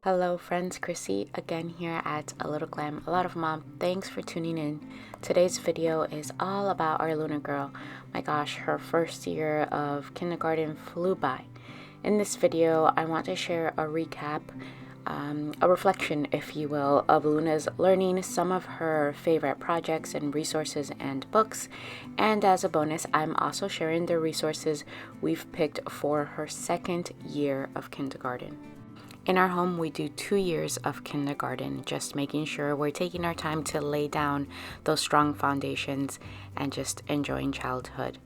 Hello friends, Chrissy again here at A Little Glam, A Lot of Mom. Thanks for tuning in. Today's video is all about our Luna girl. My gosh, her first year of kindergarten flew by. In this video, I want to share a recap, a reflection, if you will, of Luna's learning, some of her favorite projects and resources and books. And as a bonus, I'm also sharing the resources we've picked for her second year of kindergarten. In our home, we do 2 years of kindergarten, just making sure we're taking our time to lay down those strong foundations and just enjoying childhood.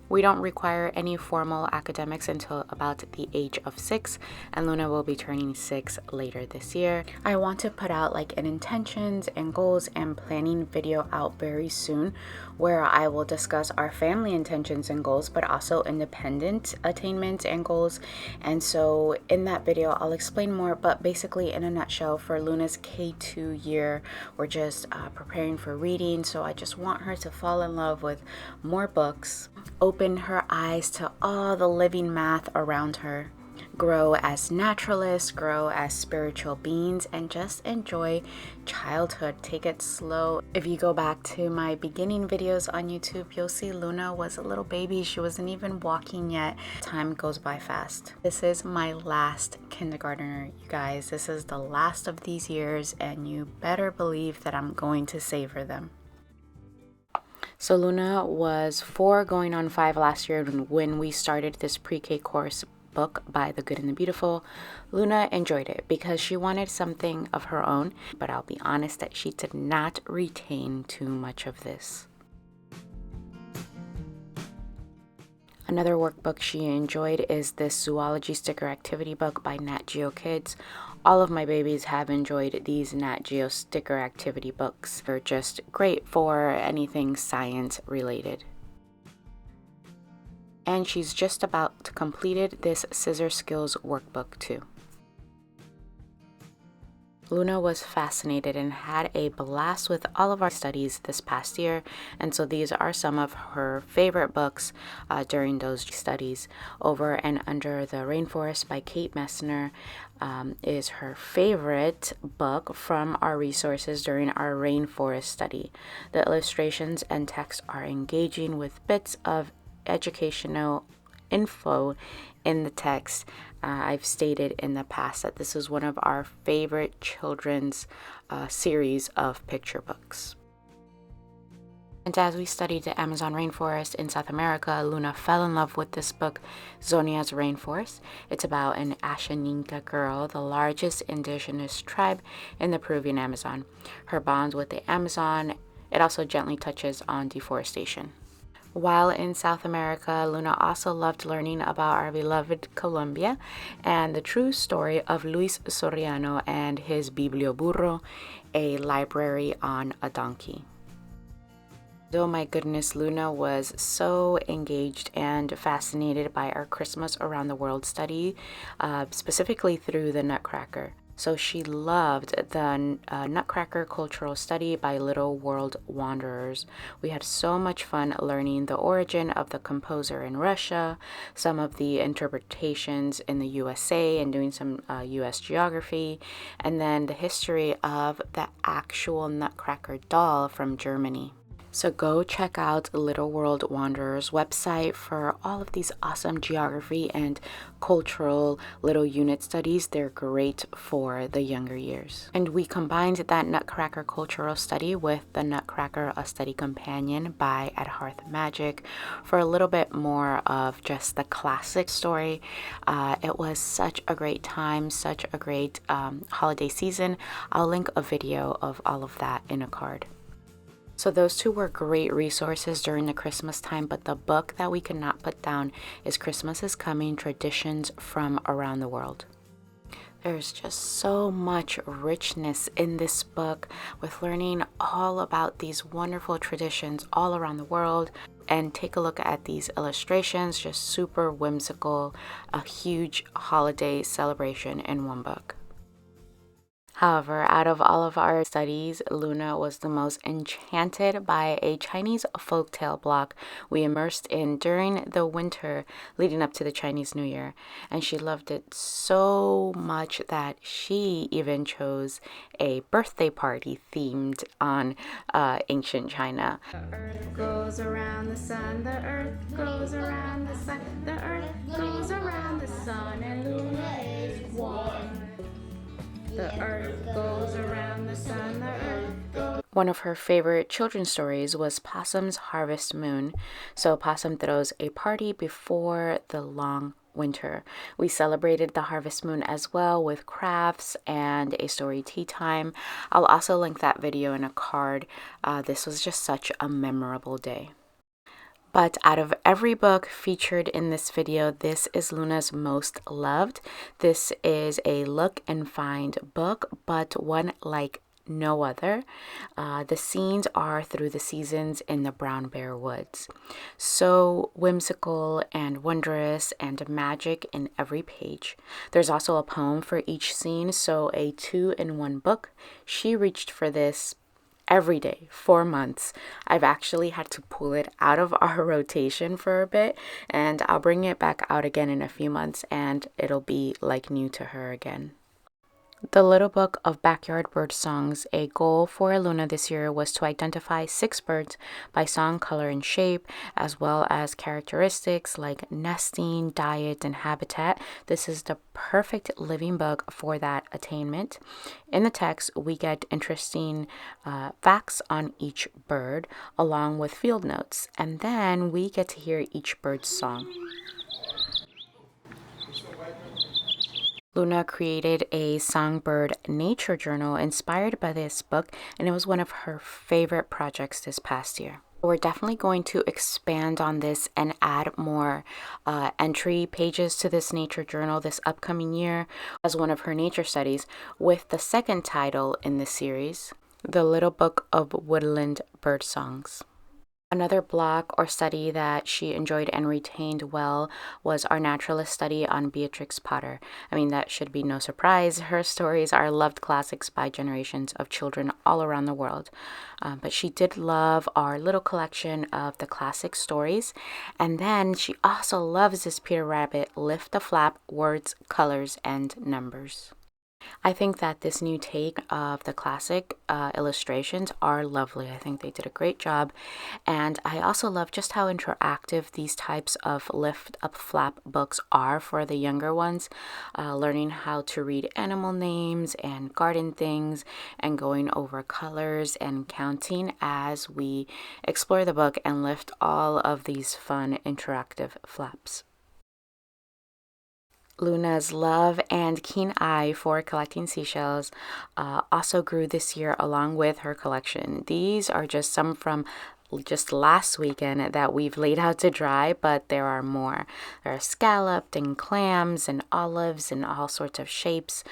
We don't require any formal academics until about the age of 6, and Luna will be turning 6 later this year. I want to put out like an intentions and goals and planning video out very soon where I will discuss our family intentions and goals, but also independent attainments and goals. And so in that video, I'll explain more, but basically in a nutshell, for Luna's K2 year, we're just preparing for reading. So I just want her to fall in love with more books, open her eyes to all the living math around her, grow as naturalists, grow as spiritual beings, and just enjoy childhood. Take it slow. If you go back to my beginning videos on YouTube, you'll see Luna was a little baby. She wasn't even walking yet. Time goes by fast. This is my last kindergartner, you guys. This is the last of these years, and you better believe that I'm going to savor them. So Luna was 4 going on 5 last year when we started this pre-K course book by The Good and the Beautiful. Luna enjoyed it because she wanted something of her own, but I'll be honest that she did not retain too much of this. Another workbook she enjoyed is this zoology sticker activity book by Nat Geo Kids. All of my babies have enjoyed these Nat Geo sticker activity books. They're just great for anything science related. And she's just about to completed this scissor skills workbook too. Luna was fascinated and had a blast with all of our studies this past year, and so these are some of her favorite books during those studies. Over and Under the Rainforest by Kate Messner is her favorite book from our resources during our rainforest study. The illustrations and text are engaging with bits of educational info in the text. I've stated in the past that this is one of our favorite children's series of picture books. And as we studied the Amazon rainforest in South America, Luna fell in love with this book, Zonia's Rainforest. It's about an Ashaninka girl, the largest indigenous tribe in the Peruvian Amazon. Her bonds with the Amazon. It also gently touches on deforestation. While in South America, Luna also loved learning about our beloved Colombia and the true story of Luis Soriano and his Biblioburro, a library on a donkey. Oh my goodness, Luna was so engaged and fascinated by our Christmas Around the World study, specifically through the Nutcracker. So she loved the Nutcracker Cultural Study by Little World Wanderers. We had so much fun learning the origin of the composer in Russia, some of the interpretations in the USA, and doing some US geography, and then the history of the actual Nutcracker doll from Germany. So go check out Little World Wanderers website for all of these awesome geography and cultural little unit studies. They're great for the younger years. And we combined that Nutcracker cultural study with the Nutcracker A Study Companion by At Hearth Magic for a little bit more of just the classic story. It was such a great time, such a great holiday season. I'll link a video of all of that in a card. So those two were great resources during the Christmas time, but the book that we could not put down is Christmas is Coming: Traditions from Around the World. There's just so much richness in this book with learning all about these wonderful traditions all around the world. And take a look at these illustrations, just super whimsical, a huge holiday celebration in one book. However, out of all of our studies, Luna was the most enchanted by a Chinese folktale block we immersed in during the winter leading up to the Chinese New Year. And she loved it so much that she even chose a birthday party themed on ancient China. The earth goes around the sun, the earth goes around the sun, the earth goes around the sun, and Luna is one. The earth goes around the sun, the earth goes. One of her favorite children's stories was Possum's Harvest Moon. So Possum throws a party before the long winter. We celebrated the harvest moon as well with crafts and a story tea time. I'll also link that video in a card. This was just such a memorable day. But out of every book featured in this video, this is Luna's most loved. This is a look and find book, but one like no other. The scenes are through the seasons in the Brown Bear Woods. So whimsical and wondrous and magic in every page. There's also a poem for each scene, so a 2-in-1 book. She reached for this every day, 4 months. I've actually had to pull it out of our rotation for a bit, and I'll bring it back out again in a few months, and it'll be like new to her again. The Little Book of Backyard Bird Songs. A goal for Luna this year was to identify 6 birds by song, color, and shape, as well as characteristics like nesting, diet, and habitat. This is the perfect living book for that attainment. In the text, we get interesting facts on each bird, along with field notes, and then we get to hear each bird's song. Luna created a songbird nature journal inspired by this book, and it was one of her favorite projects this past year. We're definitely going to expand on this and add more entry pages to this nature journal this upcoming year as one of her nature studies, with the second title in this series, The Little Book of Woodland Bird Songs. Another block or study that she enjoyed and retained well was our naturalist study on Beatrix Potter. I mean, that should be no surprise. Her stories are loved classics by generations of children all around the world. But she did love our little collection of the classic stories. And then she also loves this Peter Rabbit Lift the Flap, Words, Colors, and Numbers. I think that this new take of the classic illustrations are lovely. I think they did a great job. And I also love just how interactive these types of lift up flap books are for the younger ones, learning how to read animal names and garden things and going over colors and counting as we explore the book and lift all of these fun interactive flaps. Luna's love and keen eye for collecting seashells also grew this year along with her collection. These are just some from just last weekend that we've laid out to dry, but there are more. There are scalloped and clams and olives and all sorts of shapes,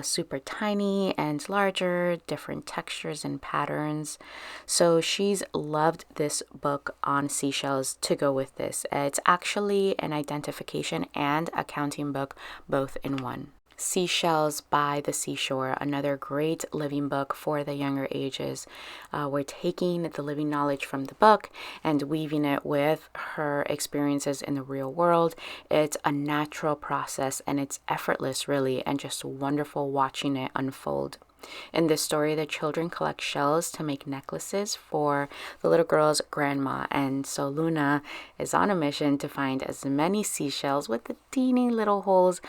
super tiny and larger, different textures and patterns. So she's loved this book on seashells to go with this. It's actually an identification and a counting book both in one. Seashells by the Seashore, another great living book for the younger ages. We're taking the living knowledge from the book and weaving it with her experiences in the real world. It's a natural process and it's effortless, really, and just wonderful watching it unfold. In this story, the children collect shells to make necklaces for the little girl's grandma, and so Luna is on a mission to find as many seashells with the teeny little holes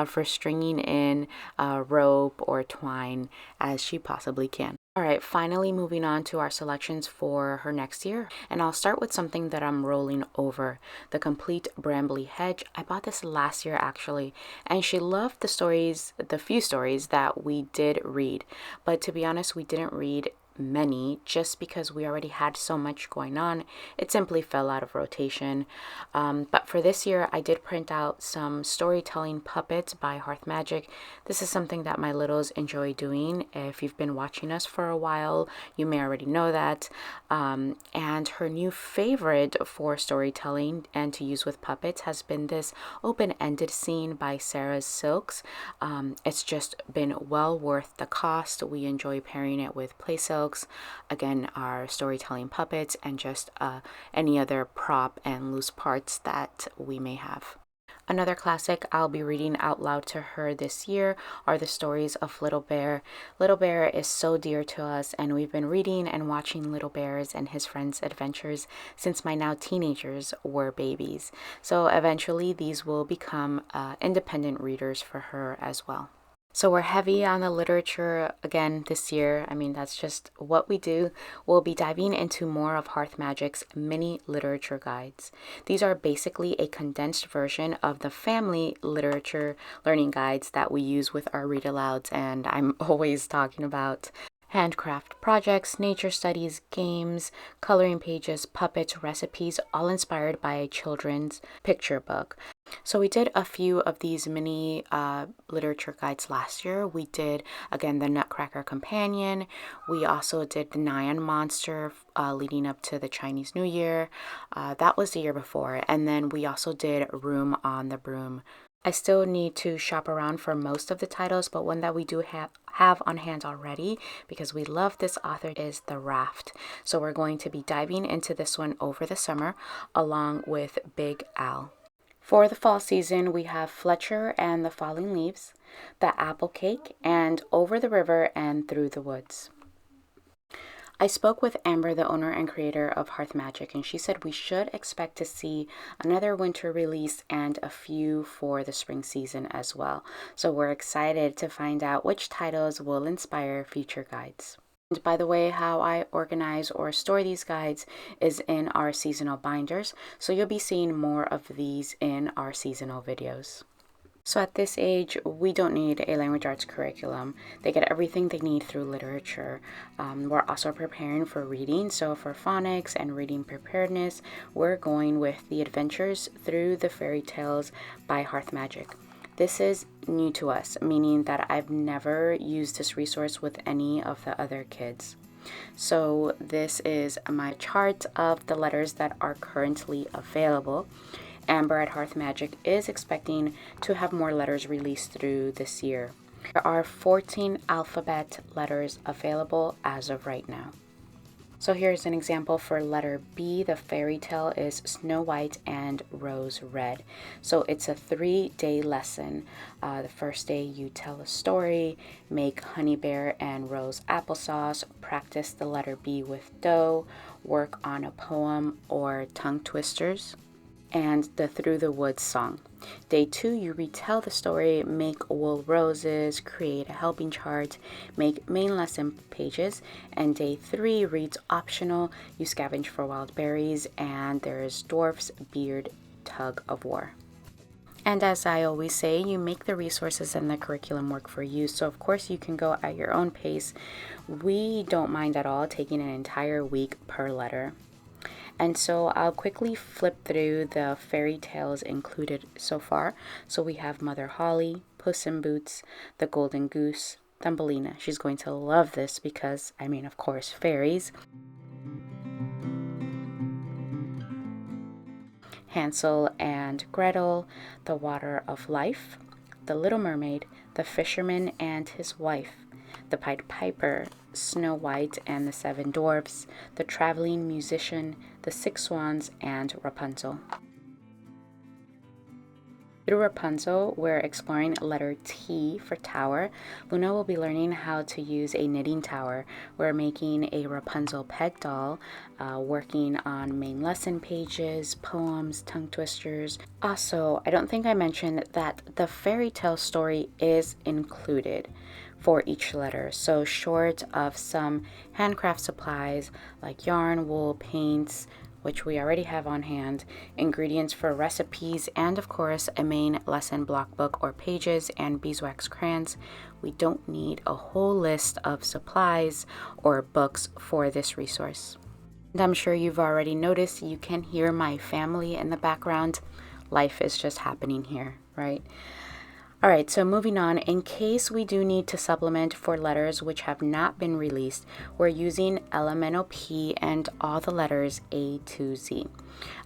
for stringing in rope or twine as she possibly can. All right, finally moving on to our selections for her next year. And I'll start with something that I'm rolling over, The Complete Brambly Hedge. I bought this last year, actually, and she loved the few stories that we did read. But to be honest, we didn't read many just because we already had so much going on. It simply fell out of rotation. But for this year, I did print out some storytelling puppets by Hearth Magic. This is something that my littles enjoy doing. If you've been watching us for a while, you may already know that. And her new favorite for storytelling and to use with puppets has been this open-ended scene by Sarah's Silks. It's just been well worth the cost. We enjoy pairing it with play silks, again, our storytelling puppets, and just any other prop and loose parts that we may have. Another classic I'll be reading out loud to her this year are the stories of Little Bear. Little Bear is so dear to us, and we've been reading and watching Little Bear's and his friends' adventures since my now teenagers were babies. So eventually these will become independent readers for her as well. So we're heavy on the literature again this year. I mean, that's just what we do. We'll be diving into more of Hearth Magic's mini literature guides. These are basically a condensed version of the family literature learning guides that we use with our read alouds, and I'm always talking about handcraft projects, nature studies, games, coloring pages, puppets, recipes, all inspired by a children's picture book. So we did a few of these mini literature guides last year. We did, again, the Nutcracker Companion. We also did the Nyan Monster leading up to the Chinese New Year. That was the year before. And then we also did Room on the Broom. I still need to shop around for most of the titles, but one that we do have on hand already, because we love this author, is The Raft. So we're going to be diving into this one over the summer, along with Big Al. For the fall season, we have Fletcher and the Falling Leaves, The Apple Cake, and Over the River and Through the Woods. I spoke with Amber, the owner and creator of Hearth Magic, and she said we should expect to see another winter release and a few for the spring season as well. So we're excited to find out which titles will inspire future guides. And by the way, how I organize or store these guides is in our seasonal binders, so you'll be seeing more of these in our seasonal videos. So at this age, we don't need a language arts curriculum. They get everything they need through literature. We're also preparing for reading. So for phonics and reading preparedness, we're going with The Adventures Through the Fairy Tales by Hearth Magic. This is new to us, meaning that I've never used this resource with any of the other kids. So this is my chart of the letters that are currently available. Amber at Hearth Magic is expecting to have more letters released through this year. There are 14 alphabet letters available as of right now. So here's an example for letter B. The fairy tale is Snow White and Rose Red. So it's a 3-day lesson. The first day you tell a story, make honey bear and rose applesauce, practice the letter B with dough, work on a poem or tongue twisters, and the Through the Woods song. Day 2, you retell the story, make wool roses, create a helping chart, make main lesson pages, and day 3 reads optional, you scavenge for wild berries, and there is Dwarf's Beard Tug of War. And as I always say, you make the resources and the curriculum work for you, so of course you can go at your own pace. We don't mind at all taking an entire week per letter. And so I'll quickly flip through the fairy tales included so far. So we have Mother Holly, Puss in Boots, The Golden Goose, Thumbelina. She's going to love this because, I mean, of course, fairies. Hansel and Gretel, The Water of Life, The Little Mermaid, The Fisherman and His Wife, The Pied Piper, Snow White and the Seven Dwarfs, The Traveling Musician, The Six Swans, and Rapunzel. Through Rapunzel, we're exploring letter T for tower. Luna will be learning how to use a knitting tower. We're making a Rapunzel peg doll, working on main lesson pages, poems, tongue twisters. Also, I don't think I mentioned that the fairy tale story is included for each letter. So short of some handcraft supplies like yarn, wool, paints, which we already have on hand, ingredients for recipes, and of course a main lesson block book or pages and beeswax crayons. We don't need a whole list of supplies or books for this resource. And I'm sure you've already noticed you can hear my family in the background. Life is just happening here, right? All right, so moving on, in case we do need to supplement for letters which have not been released, we're using elemental P and all the letters A to Z.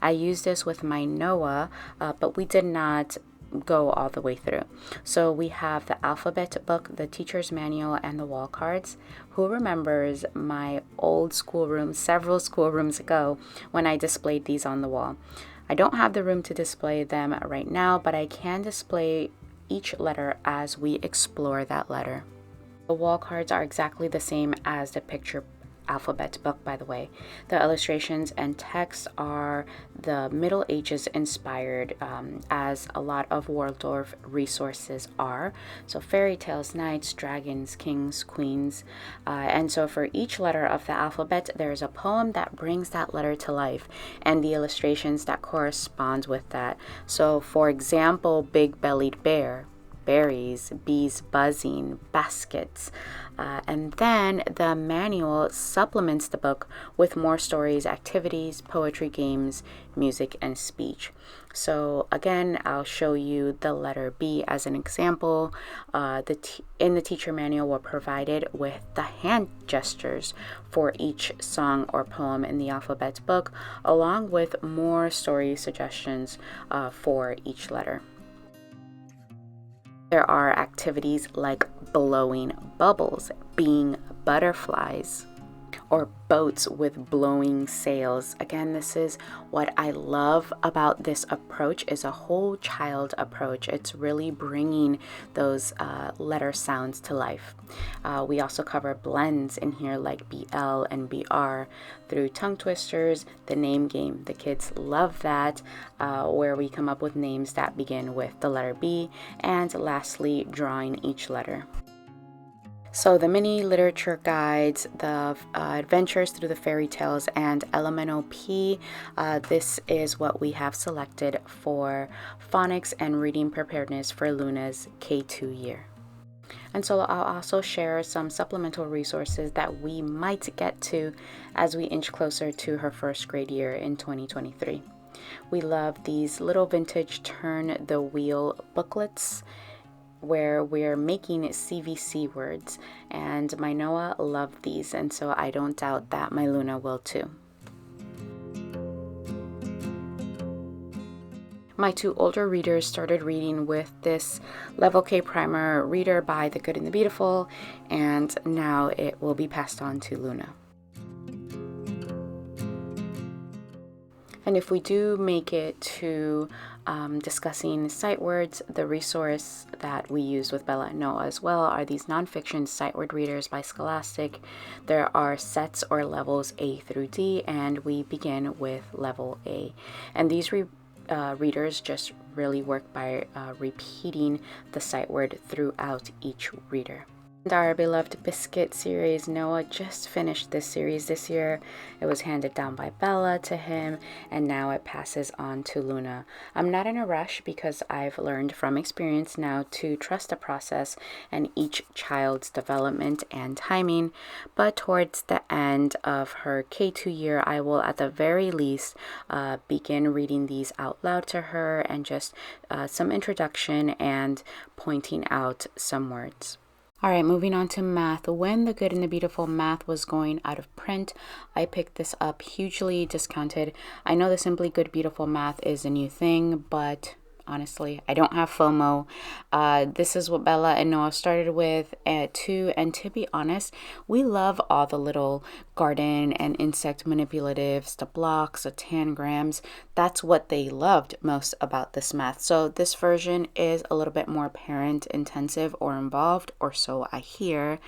I used this with my Noah, but we did not go all the way through. So we have the alphabet book, the teacher's manual, and the wall cards. Who remembers my old schoolroom, several schoolrooms ago, when I displayed these on the wall? I don't have the room to display them right now, but I can display each letter as we explore that letter. The wall cards are exactly the same as the picture alphabet book, by the way. The illustrations and text are the Middle Ages inspired, as a lot of Waldorf resources are. So fairy tales, knights, dragons, kings, queens. And so for each letter of the alphabet, there's a poem that brings that letter to life and the illustrations that correspond with that. So for example, big-bellied bear, berries, bees buzzing, baskets. And then the manual supplements the book with more stories, activities, poetry, games, music, and speech. So again, I'll show you the letter B as an example. In the teacher manual, we're provided with the hand gestures for each song or poem in the alphabet book, along with more story suggestions for each letter. There are activities like blowing bubbles, being butterflies, or boats with blowing sails. Again, this is what I love about this approach, is a whole child approach. It's really bringing those letter sounds to life. We also cover blends in here like BL and BR through tongue twisters, the name game. The kids love that, where we come up with names that begin with the letter B, and lastly, drawing each letter. So the mini literature guides, the adventures through the fairy tales, and elemental P, this is what we have selected for phonics and reading preparedness for Luna's K2 year. And so I'll also share some supplemental resources that we might get to as we inch closer to her first grade year in 2023. We love these little vintage turn the wheel booklets, where we're making CVC words, and my Noah loved these, and so I don't doubt that my Luna will too. My two older readers started reading with this Level K Primer reader by The Good and the Beautiful, and now it will be passed on to Luna. And if we do make it to discussing sight words, the resource that we use with Bella and Noah as well are these nonfiction sight word readers by Scholastic. There are sets or levels A through D, and we begin with level A. And these readers just really work by repeating the sight word throughout each reader. And our beloved Biscuit series, Noah just finished this series this year. It was handed down by Bella to him, and now it passes on to Luna. I'm not in a rush because I've learned from experience now to trust the process and each child's development and timing, but towards the end of her K2 year, I will at the very least begin reading these out loud to her, and just some introduction and pointing out some words. All right, moving on to math. When The Good and the Beautiful Math was going out of print, I picked this up, hugely discounted. I know the Simply Good Beautiful Math is a new thing, but honestly, I don't have FOMO. This is what Bella and Noah started with too, and to be honest, we love all the little garden and insect manipulatives, the blocks, the tangrams. That's what they loved most about this math. So this version is a little bit more parent intensive or involved, or so I hear,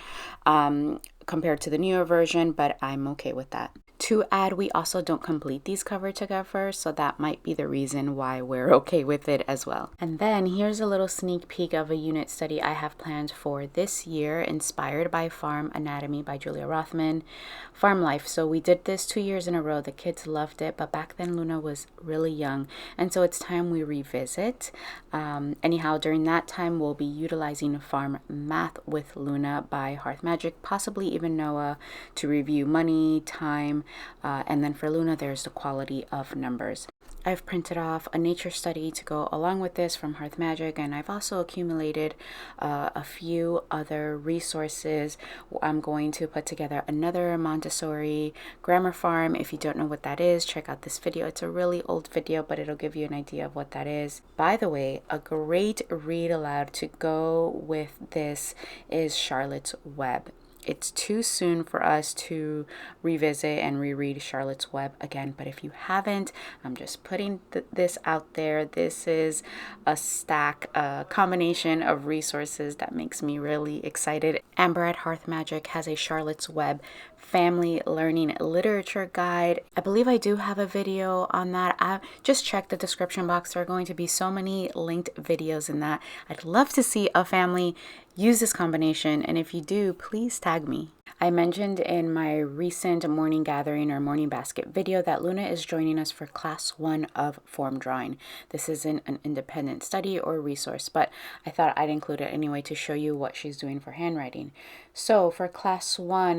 compared to the newer version, but I'm okay with that. To add, we also don't complete these cover to cover, so that might be the reason why we're okay with it as well. And then here's a little sneak peek of a unit study I have planned for this year, inspired by Farm Anatomy by Julia Rothman. Farm Life. So we did this 2 years in a row. The kids loved it, but back then Luna was really young, and so it's time we revisit. Anyhow, during that time, we'll be utilizing Farm Math with Luna by Hearth Magic, possibly even Noah, to review money, time, and then for Luna, there's the quality of numbers. I've printed off a nature study to go along with this from Hearth Magic, and I've also accumulated a few other resources. I'm going to put together another Montessori grammar farm. If you don't know what that is, check out this video. It's a really old video, but it'll give you an idea of what that is. By the way, a great read aloud to go with this is Charlotte's Web. It's too soon for us to revisit and reread Charlotte's Web again, but if you haven't, I'm just putting this out there. This is a combination of resources that makes me really excited. Amber at Hearth Magic has a Charlotte's Web family learning literature guide. I believe I do have a video on that. I just checked the description box. There are going to be so many linked videos in that. I'd love to see a family use this combination, and if you do, please tag me. I mentioned in my recent morning gathering or morning basket video that Luna is joining us for class 1 of form drawing. This isn't an independent study or resource, but I thought I'd include it anyway to show you what she's doing for handwriting. So for class 1,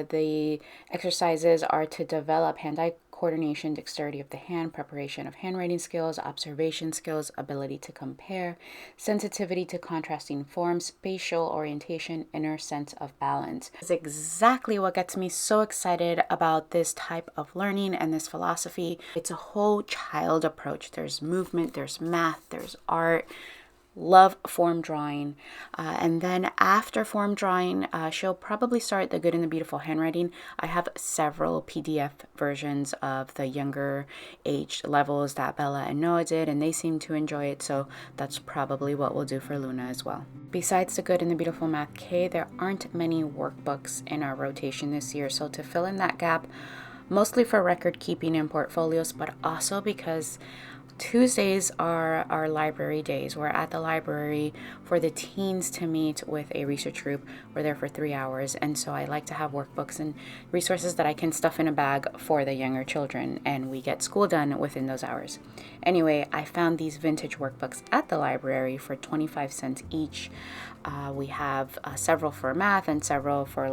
the exercises are to develop hand-eye coordination, dexterity of the hand, preparation of handwriting skills, observation skills, ability to compare, sensitivity to contrasting forms, spatial orientation, inner sense of balance. It's exactly what gets me so excited about this type of learning and this philosophy. It's a whole child approach. There's movement, there's math, there's art. Love form drawing. And then after form drawing, she'll probably start the Good and the Beautiful handwriting. I have several PDF versions of the younger age levels that Bella and Noah did, and they seem to enjoy it, so that's probably what we'll do for Luna as well. Besides the Good and the Beautiful Math K, there aren't many workbooks in our rotation this year, so to fill in that gap, mostly for record keeping and portfolios, but also because Tuesdays are our library days. We're at the library for the teens to meet with a research group. We're there for 3 hours, and so I like to have workbooks and resources that I can stuff in a bag for the younger children, and we get school done within those hours. Anyway, I found these vintage workbooks at the library for 25 cents each. We have several for math and several for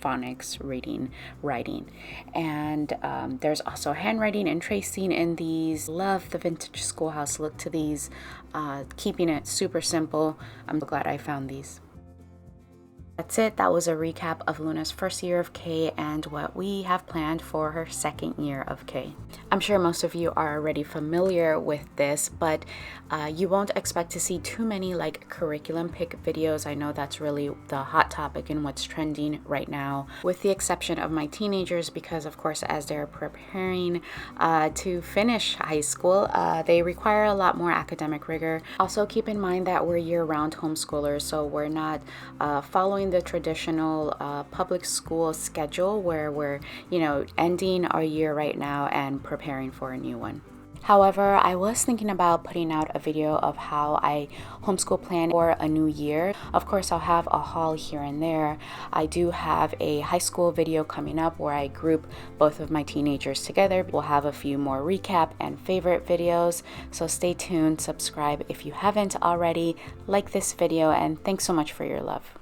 phonics, reading, writing. And there's also handwriting and tracing in these. Love the vintage schoolhouse look to these, keeping it super simple. I'm glad I found these. That's it. That was a recap of Luna's first year of K and what we have planned for her second year of K. I'm sure most of you are already familiar with this, but you won't expect to see too many curriculum pick videos. I know that's really the hot topic and what's trending right now, with the exception of my teenagers, because of course as they're preparing to finish high school, they require a lot more academic rigor. Also keep in mind that we're year-round homeschoolers, so we're not following the traditional public school schedule where we're ending our year right now and preparing for a new one. However, I was thinking about putting out a video of how I homeschool plan for a new year. Of course, I'll have a haul here and there. I do have a high school video coming up where I group both of my teenagers together. We'll have a few more recap and favorite videos, so stay tuned, subscribe if you haven't already, like this video, and thanks so much for your love.